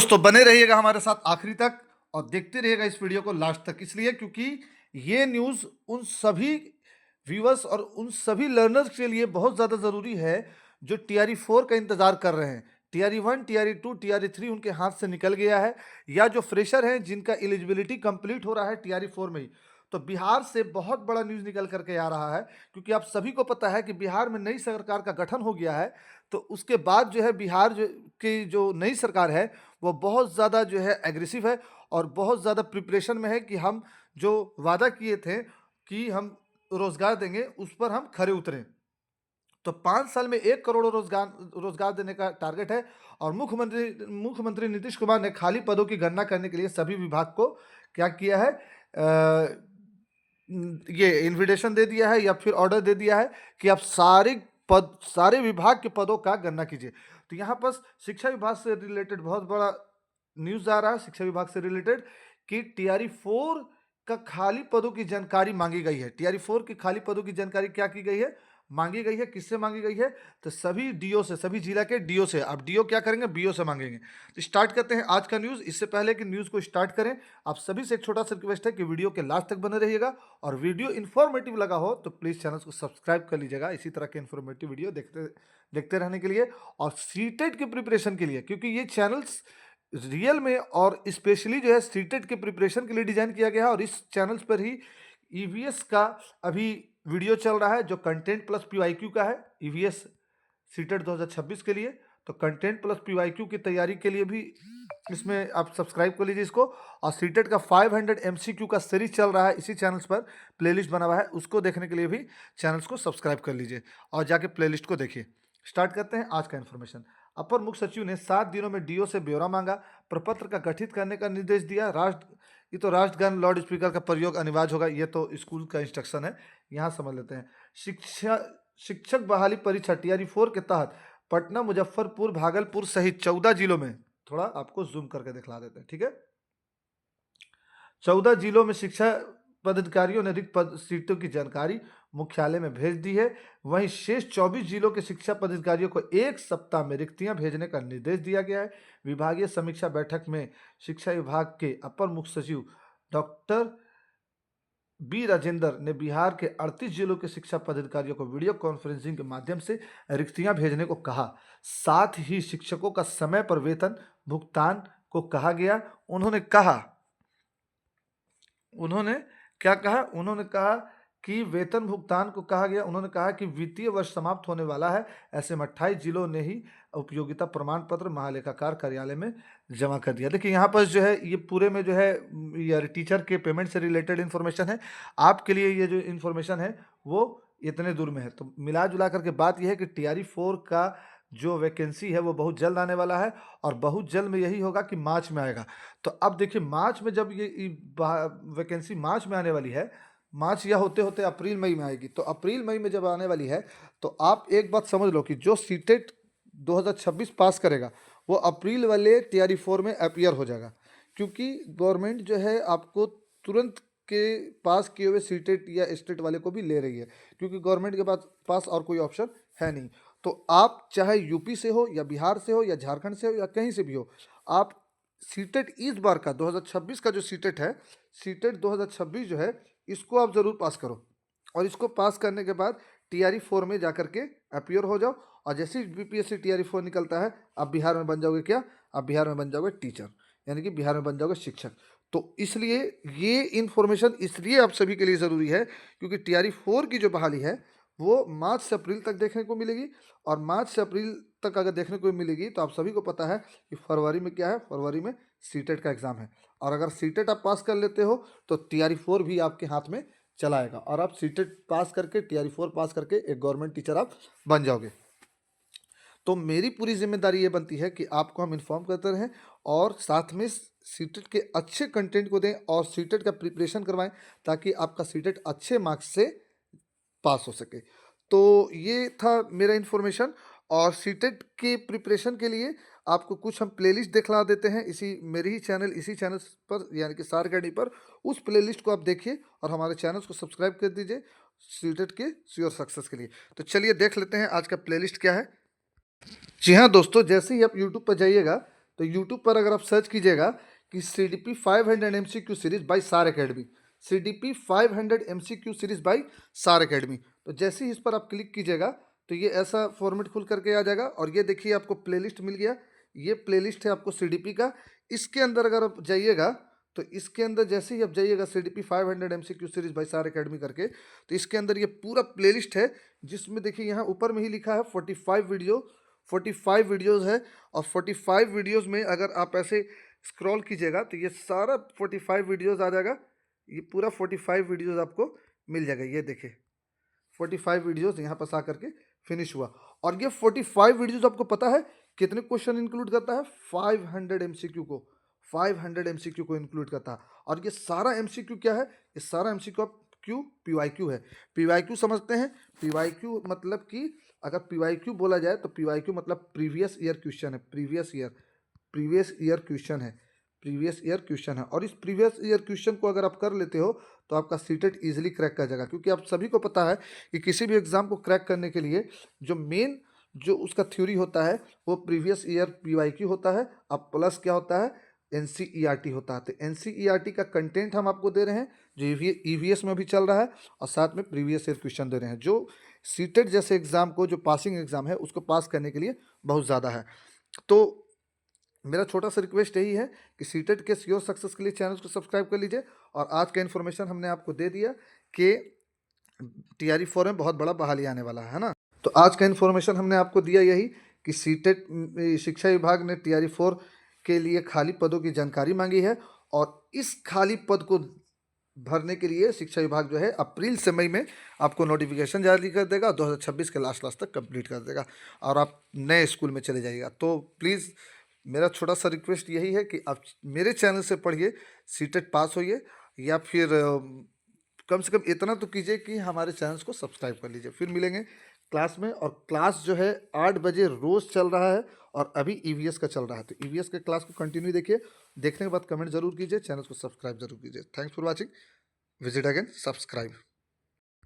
दोस्तों बने रहिएगा हमारे साथ आखिरी तक और देखते रहिएगा इस वीडियो को लास्ट तक, इसलिए क्योंकि ये न्यूज़ उन सभी व्यूअर्स और उन सभी लर्नर्स के लिए बहुत ज़्यादा ज़रूरी है जो टीआरई 4 का इंतज़ार कर रहे हैं। टीआरई 1, टीआरई 2, टीआरई 3 उनके हाथ से निकल गया है, या जो फ्रेशर हैं जिनका एलिजिबिलिटी कंप्लीट हो रहा है टीआरई 4 में ही। तो बिहार से बहुत बड़ा न्यूज़ निकल करके आ रहा है, क्योंकि आप सभी को पता है कि बिहार में नई सरकार का गठन हो गया है। तो उसके बाद जो है बिहार की जो नई सरकार है वो बहुत ज़्यादा जो है एग्रेसिव है और बहुत ज़्यादा प्रिपरेशन में है कि हम जो वादा किए थे कि हम रोज़गार देंगे उस पर हम खरे उतरें। तो 5 साल में 1 करोड़ रोज़गार देने का टारगेट है। और मुख्यमंत्री नीतीश कुमार ने खाली पदों की गणना करने के लिए सभी विभाग को क्या किया है, ये इन्विटेशन दे दिया है या फिर ऑर्डर दे दिया है कि आप सारे विभाग के पदों का गणना कीजिए। तो यहाँ पर शिक्षा विभाग से रिलेटेड बहुत बड़ा न्यूज़ आ रहा है, शिक्षा विभाग से रिलेटेड, कि टीआरई 4 का खाली पदों की जानकारी मांगी गई है। टीआरई 4 की खाली पदों की जानकारी क्या की गई है, मांगी गई है, किससे मांगी गई है? तो सभी डीओ से, सभी जिला के डीओ से। अब डीओ क्या करेंगे, बीओ से मांगेंगे। तो स्टार्ट करते हैं आज का न्यूज़। इससे पहले कि न्यूज़ को स्टार्ट करें, आप सभी से एक छोटा सा रिक्वेस्ट है कि वीडियो के लास्ट तक बने रहिएगा, और वीडियो इन्फॉर्मेटिव लगा हो तो प्लीज़ चैनल को सब्सक्राइब कर लीजिएगा इसी तरह के इन्फॉर्मेटिव वीडियो देखते रहने के लिए। और सीटेट की प्रिपरेशन के लिए, क्योंकि ये चैनल्स रियल में और स्पेशली जो है सीटेट के प्रिपरेशन के लिए डिजाइन किया गया है, और इस चैनल्स पर ही ईवीएस का अभी वीडियो चल रहा है जो कंटेंट प्लस पीवाईक्यू का है, ईवीएस सीटेट 2026 के लिए। तो कंटेंट प्लस पीवाईक्यू की तैयारी के लिए भी इसमें आप सब्सक्राइब कर लीजिए इसको। और सीटेट का 500 एमसीक्यू का सीरीज चल रहा है इसी चैनल्स पर, प्लेलिस्ट बना हुआ है, उसको देखने के लिए भी चैनल्स को सब्सक्राइब कर लीजिए और जाके प्लेलिस्ट को देखिए। स्टार्ट करते हैं आज का इन्फॉर्मेशन। अपर मुख्य सचिव ने 7 दिनों में डीओ से ब्यौरा मांगा, प्रपत्र का गठित करने का निर्देश दिया। ये तो राष्ट्रगान लाउड स्पीकर का प्रयोग अनिवार्य होगा, ये तो स्कूल का इंस्ट्रक्शन है, यहाँ समझ लेते हैं। शिक्षक बहाली परीक्षा टीआरई 4 के तहत पटना, मुजफ्फरपुर, भागलपुर सहित 14 जिलों में, थोड़ा आपको जूम करके दिखला देते हैं, ठीक है। 14 जिलों में शिक्षा पदाधिकारियों ने रिक्त पद सीटों की जानकारी मुख्यालय में भेज दी है। वहीं शेष 24 जिलों के शिक्षा पदाधिकारियों को 1 सप्ताह में रिक्तियां भेजने का निर्देश दिया गया है। विभागीय समीक्षा बैठक में शिक्षा विभाग के अपर मुख्य सचिव डॉक्टर बी राजेंद्र ने बिहार के 38 जिलों के शिक्षा पदाधिकारियों को वीडियो कॉन्फ्रेंसिंग के माध्यम से रिक्तियां भेजने को कहा। साथ ही शिक्षकों का समय पर वेतन भुगतान को कहा गया। उन्होंने क्या कहा, उन्होंने कहा कि वेतन भुगतान को कहा गया। उन्होंने कहा कि वित्तीय वर्ष समाप्त होने वाला है, ऐसे में 28 जिलों ने ही उपयोगिता प्रमाण पत्र महालेखाकार कार्यालय में जमा कर दिया। देखिए यहाँ पर जो है ये पूरे में जो है ये टीचर के पेमेंट से रिलेटेड इन्फॉर्मेशन है। आपके लिए ये जो इन्फॉर्मेशन है वो इतने दूर में है। तो मिला जुला करके बात यह है कि टीआरई 4 का जो वैकेंसी है वो बहुत जल्द आने वाला है, और बहुत जल्द में यही होगा कि मार्च में आएगा। तो अब देखिए मार्च में जब ये वैकेंसी मार्च में आने वाली है, मार्च या होते होते अप्रैल मई में आएगी। तो अप्रैल मई में जब आने वाली है तो आप एक बात समझ लो कि जो सीटेट 2026 पास करेगा वो अप्रैल वाले टीआरई 4 में अपीयर हो जाएगा, क्योंकि गवर्नमेंट जो है आपको तुरंत के पास किए हुए सीटेट या स्टेट वाले को भी ले रही है, क्योंकि गवर्नमेंट के पास और कोई ऑप्शन है नहीं। तो आप चाहे यूपी से हो या बिहार से हो या झारखंड से हो या कहीं से भी हो, आप सीटेट इस बार का 2026 का जो सीटेट है, सीटेट 2026 जो है इसको आप ज़रूर पास करो। और इसको पास करने के बाद टीआरई 4 में जाकर के अपीयर हो जाओ, और जैसे ही बीपीएससी टीआरई 4 निकलता है आप बिहार में बन जाओगे क्या, आप बिहार में बन जाओगे टीचर, यानी कि बिहार में बन जाओगे शिक्षक। तो इसलिए ये इन्फॉर्मेशन इसलिए आप सभी के लिए ज़रूरी है, क्योंकि टीआरई 4 की जो बहाली है वो मार्च से अप्रैल तक देखने को मिलेगी। और मार्च से अप्रैल तक अगर देखने को मिलेगी तो आप सभी को पता है कि फरवरी में क्या है, फरवरी में सीटेट का एग्ज़ाम है। और अगर सीटेट आप पास कर लेते हो तो टीआरई 4 भी आपके हाथ में चला आएगा, और आप सीटेट पास करके टीआरई 4 पास करके एक गवर्नमेंट टीचर आप बन जाओगे। तो मेरी पूरी जिम्मेदारी ये बनती है कि आपको हम इन्फॉर्म करते रहें, और साथ में सीटेट के अच्छे कंटेंट को दें और सीटेट का प्रिपरेशन करवाएं, ताकि आपका सीटेट अच्छे मार्क्स से पास हो सके। तो ये था मेरा इन्फॉर्मेशन। और सीटेट के प्रिपरेशन के लिए आपको कुछ हम प्लेलिस्ट दिखला देते हैं इसी चैनल पर, यानी कि सार अकेडमी पर। उस प्लेलिस्ट को आप देखिए और हमारे चैनल्स को सब्सक्राइब कर दीजिए सीटेट के श्योर सक्सेस के लिए। तो चलिए देख लेते हैं आज का प्लेलिस्ट क्या है। जी हाँ दोस्तों, जैसे ही आप यूट्यूब पर जाइएगा तो यूट्यूब पर अगर आप सर्च कीजिएगा कि CDP 500 MCQ सीरीज बाय सार academy, CDP 500 MCQ series by सार एकेडमी, तो जैसे ही इस पर आप क्लिक कीजिएगा तो ये ऐसा फॉर्मेट खुल करके आ जाएगा। और ये देखिए आपको प्लेलिस्ट मिल गया, ये प्लेलिस्ट है आपको CDP का। इसके अंदर अगर आप जाइएगा तो इसके अंदर जैसे ही आप जाइएगा CDP 500 MCQ सीरीज बाय सार एकेडमी करके, तो इसके अंदर ये पूरा प्लेलिस्ट है, जिसमें देखिए यहाँ ऊपर में ही लिखा है 45 वीडियोज़ है। और 45 वीडियोज़ में अगर आप ऐसे स्क्रॉल कीजिएगा तो ये सारा 45 वीडियोज़ आ जाएगा। ये पूरा 45 वीडियोज़ आपको मिल जाएगा। ये देखिए 45 वीडियोज़ यहाँ पास आकर के फिनिश हुआ। और ये 45 वीडियोज़ आपको पता है कितने क्वेश्चन इंक्लूड करता है? 500 MCQ को, 500 MCQ को इंक्लूड करता है। और ये सारा MCQ क्या है? ये सारा MCQ आप PYQ है। PYQ समझते हैं? PYQ मतलब कि अगर PYQ बोला जाए तो PYQ मतलब प्रीवियस ईयर क्वेश्चन है। प्रीवियस ईयर क्वेश्चन है। और इस प्रीवियस ईयर क्वेश्चन को अगर आप कर लेते हो तो आपका सीटेट इजीली क्रैक कर जाएगा। क्योंकि आप सभी को पता है कि किसी भी एग्जाम को क्रैक करने के लिए जो उसका थ्योरी होता है वो प्रीवियस ईयर PYQ होता है। अब प्लस क्या होता है? NCERT होता है। तो NCERT का कंटेंट हम आपको दे रहे हैं जो EVS में भी चल रहा है, और साथ में प्रीवियस ईयर क्वेश्चन दे रहे हैं जो सीटेट जैसे एग्जाम को, जो पासिंग एग्जाम है, उसको पास करने के लिए बहुत ज़्यादा है। तो मेरा छोटा सा रिक्वेस्ट यही है कि सीटेट के श्योर सक्सेस के लिए चैनल को सब्सक्राइब कर लीजिए। और आज का इन्फॉर्मेशन हमने आपको दे दिया कि TRE4 में बहुत बड़ा बहाली आने वाला है ना। तो आज का इन्फॉर्मेशन हमने आपको दिया यही कि सीटेट शिक्षा विभाग ने TRE4 के लिए खाली पदों की जानकारी मांगी है। और इस खाली पद को भरने के लिए शिक्षा विभाग जो है अप्रैल से मई में आपको नोटिफिकेशन जारी कर देगा, 2026 के लास्ट तक कंप्लीट कर देगा और आप नए स्कूल में चले जाइएगा। तो प्लीज़ मेरा छोटा सा रिक्वेस्ट यही है कि आप मेरे चैनल से पढ़िए, सीटेट पास होइए, या फिर कम से कम इतना तो कीजिए कि हमारे चैनल्स को सब्सक्राइब कर लीजिए। फिर मिलेंगे क्लास में। और क्लास जो है 8 बजे रोज़ चल रहा है और अभी EVS का चल रहा है। तो EVS के क्लास को कंटिन्यू देखिए, देखने के बाद कमेंट जरूर कीजिए, चैनल को सब्सक्राइब जरूर कीजिए। Thanks for watching, visit again, subscribe.